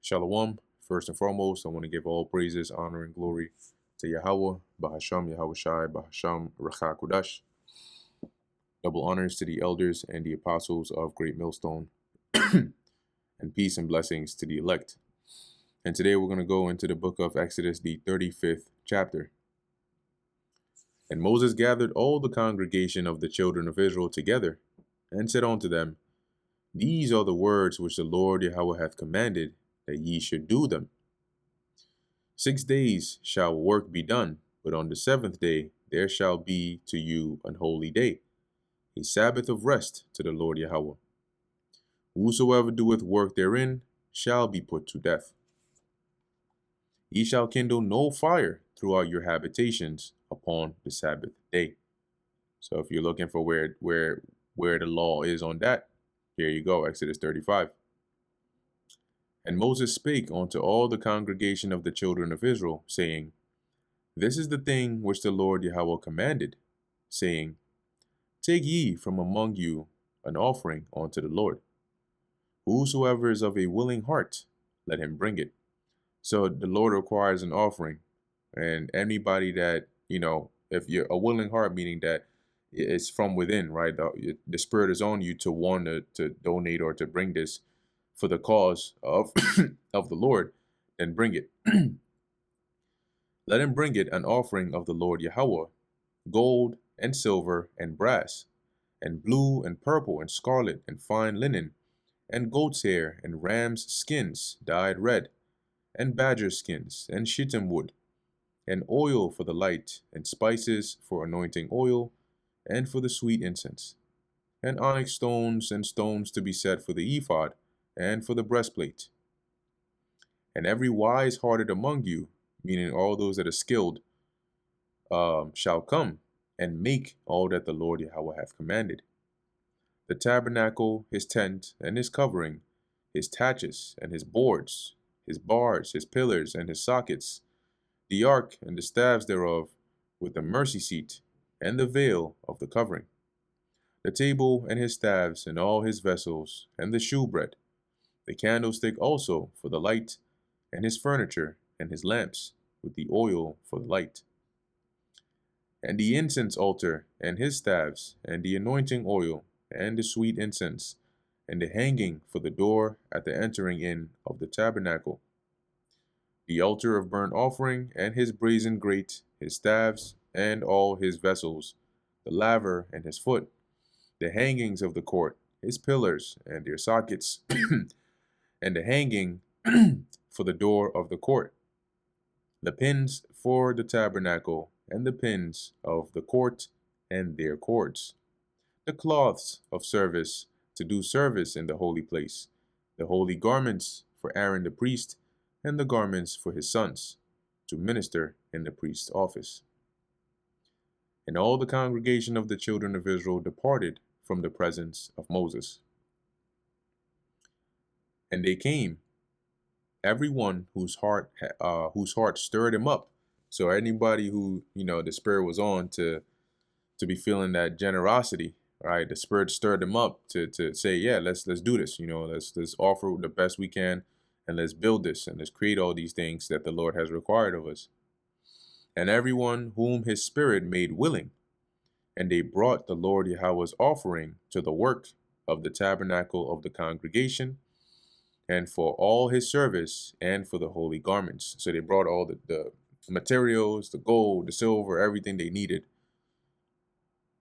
Shalom. First and foremost, I want to give all praises, honor, and glory to Yahweh, Bahasham, Yahweh Shai, Bahasham, Racha Kudash. Double honors to the elders and the apostles of Great Millstone, and peace and blessings to the elect. And today we're going to go into the book of Exodus, the 35th chapter. And Moses gathered all the congregation of the children of Israel together, and said unto them, These are the words which the Lord Yahweh hath commanded, that ye should do them. 6 days shall work be done, but on the seventh day there shall be to you an holy day, a Sabbath of rest to the Lord Yahweh. Whosoever doeth work therein shall be put to death. Ye shall kindle no fire throughout your habitations upon the Sabbath day. So if you're looking for where the law is on that, here you go, Exodus 35. And Moses spake unto all the congregation of the children of Israel, saying, This is the thing which the Lord Yahweh commanded, saying, Take ye from among you an offering unto the Lord. Whosoever is of a willing heart, let him bring it. So the Lord requires an offering. And anybody that, if you're a willing heart, meaning that it's from within, right? The Spirit is on you to want to donate or to bring this for the cause of of the Lord, then bring it. Let him bring it an offering of the Lord Yahweh, gold and silver and brass, and blue and purple and scarlet and fine linen, and goat's hair and ram's skins dyed red, and badger skins and shittim wood, and oil for the light, and spices for anointing oil, and for the sweet incense, and onyx stones and stones to be set for the ephod, and for the breastplate. And every wise-hearted among you, meaning all those that are skilled, shall come and make all that the Lord Yahweh hath commanded. The tabernacle, his tent, and his covering, his taches, and his boards, his bars, his pillars, and his sockets, the ark and the staves thereof, with the mercy seat, and the veil of the covering, the table and his staves, and all his vessels, and the shewbread, the candlestick also for the light, and his furniture, and his lamps, with the oil for the light, and the incense altar, and his staves, and the anointing oil, and the sweet incense, and the hanging for the door at the entering in of the tabernacle, the altar of burnt offering, and his brazen grate, his staves, and all his vessels, the laver and his foot, the hangings of the court, his pillars, and their sockets, and the hanging for the door of the court, the pins for the tabernacle, and the pins of the court, and their cords, the cloths of service to do service in the holy place, the holy garments for Aaron the priest, and the garments for his sons, to minister in the priest's office. And all the congregation of the children of Israel departed from the presence of Moses. And they came, every one whose heart stirred him up. So anybody who, the Spirit was on to be feeling that generosity, right? The Spirit stirred them up to say, yeah, let's do this. Let's offer the best we can, and let's build this, and let's create all these things that the Lord has required of us. And everyone whom his Spirit made willing, and they brought the Lord Yahweh's offering to the work of the tabernacle of the congregation, and for all his service, and for the holy garments. So they brought all the materials, the gold, the silver, everything they needed.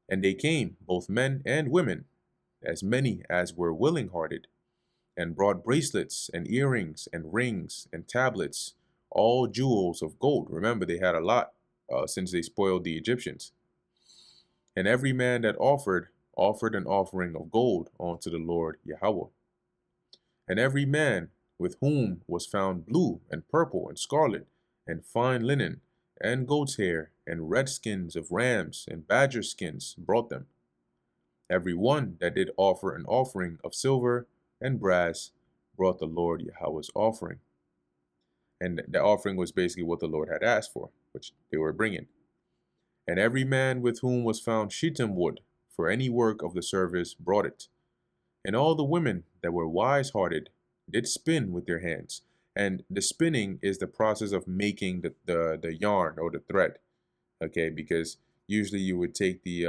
And they came, both men and women, as many as were willing-hearted, and brought bracelets and earrings and rings and tablets, all jewels of gold. Remember, they had a lot since they spoiled the Egyptians. And every man that offered an offering of gold unto the Lord Yahweh. And every man with whom was found blue and purple and scarlet and fine linen and goat's hair and red skins of rams and badger skins brought them. Every one that did offer an offering of silver and brass brought the Lord Yahweh's offering. And the offering was basically what the Lord had asked for, which they were bringing. And every man with whom was found shittim wood for any work of the service brought it. And all the women that were wise-hearted did spin with their hands, And the spinning is the process of making the yarn or the thread. Okay, because usually you would take the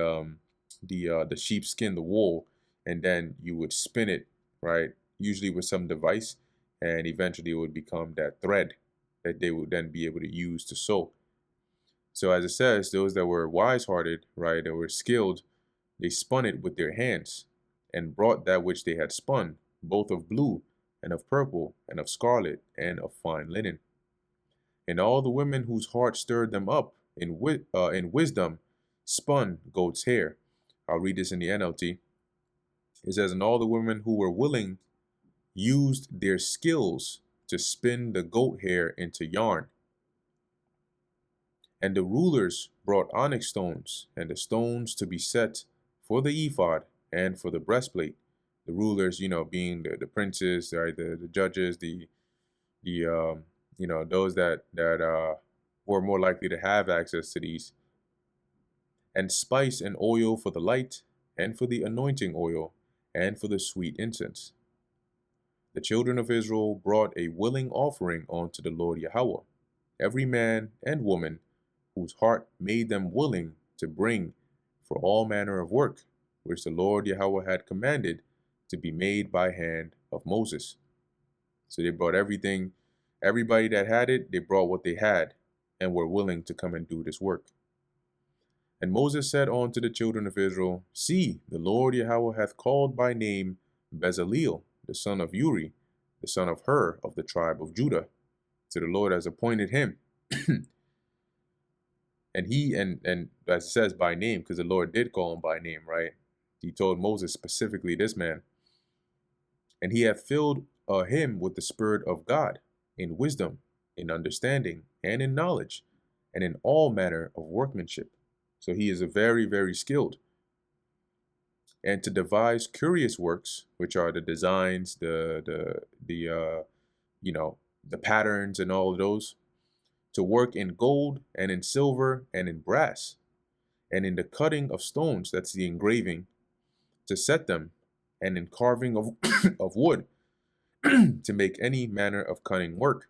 sheepskin, the wool, and then you would spin it, right? Usually with some device, and eventually it would become that thread that they would then be able to use to sew. So as it says, those that were wise-hearted, right, that were skilled, they spun it with their hands, and brought that which they had spun, both of blue, and of purple, and of scarlet, and of fine linen. And all the women whose heart stirred them up in wisdom spun goat's hair. I'll read this in the NLT. It says, and all the women who were willing used their skills to spin the goat hair into yarn. And the rulers brought onyx stones, and the stones to be set for the ephod and for the breastplate. The rulers, being the princes, right, the judges, the those that were more likely to have access to these. And spice and oil for the light, and for the anointing oil, and for the sweet incense. The children of Israel brought a willing offering unto the Lord Yahweh, every man and woman whose heart made them willing to bring for all manner of work, which the Lord Yahweh had commanded to be made by hand of Moses. So they brought everything, everybody that had it, they brought what they had, and were willing to come and do this work. And Moses said unto the children of Israel, see, the Lord Yahweh hath called by name Bezaleel, the son of Uri, the son of Hur, of the tribe of Judah. So the Lord has appointed him. And he, and as it says by name, because the Lord did call him by name, right? He told Moses specifically this man. And he hath filled him with the Spirit of God, in wisdom, in understanding, and in knowledge, and in all manner of workmanship. So he is a very, very skilled. And to devise curious works, which are the designs, the patterns and all of those, to work in gold and in silver and in brass, and in the cutting of stones, that's the engraving, to set them, and in carving of, of wood, to make any manner of cunning work.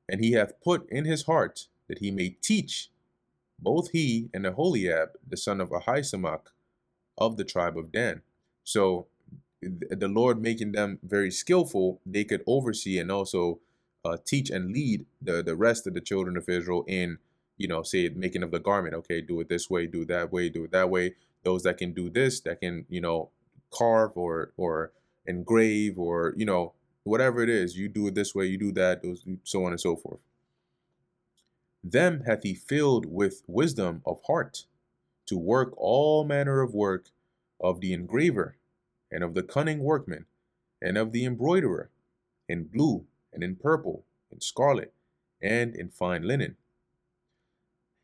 And he hath put in his heart that he may teach, both he and Aholiab, the son of Ahisamach, of the tribe of Dan. So the Lord making them very skillful, they could oversee and also teach and lead the rest of the children of Israel in, say, making of the garment. Okay, do it this way, do it that way, do it that way. Those that can do this, that can, carve or engrave or, whatever it is, you do it this way, you do that, those, so on and so forth. Them hath he filled with wisdom of heart, to work all manner of work of the engraver, and of the cunning workman, and of the embroiderer, in blue, and in purple, in scarlet, and in fine linen,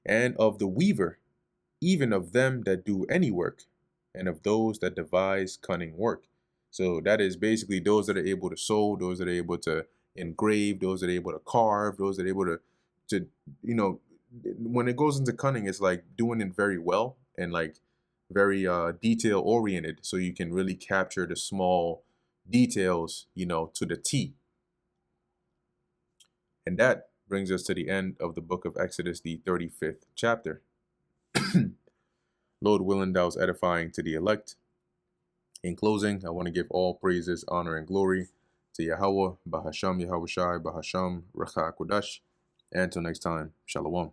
and of the weaver, even of them that do any work, and of those that devise cunning work. So that is basically those that are able to sew, those that are able to engrave, those that are able to carve, those that are able to when it goes into cunning, it's like doing it very well and like very detail oriented, so you can really capture the small details, to the T. And that brings us to the end of the book of Exodus, the 35th chapter. Lord willing, that was edifying to the elect. In closing, I want to give all praises, honor, and glory to Yahweh, Bahasham Yahweh Shai, Bahasham Recha Kodash. And until next time, Shalom.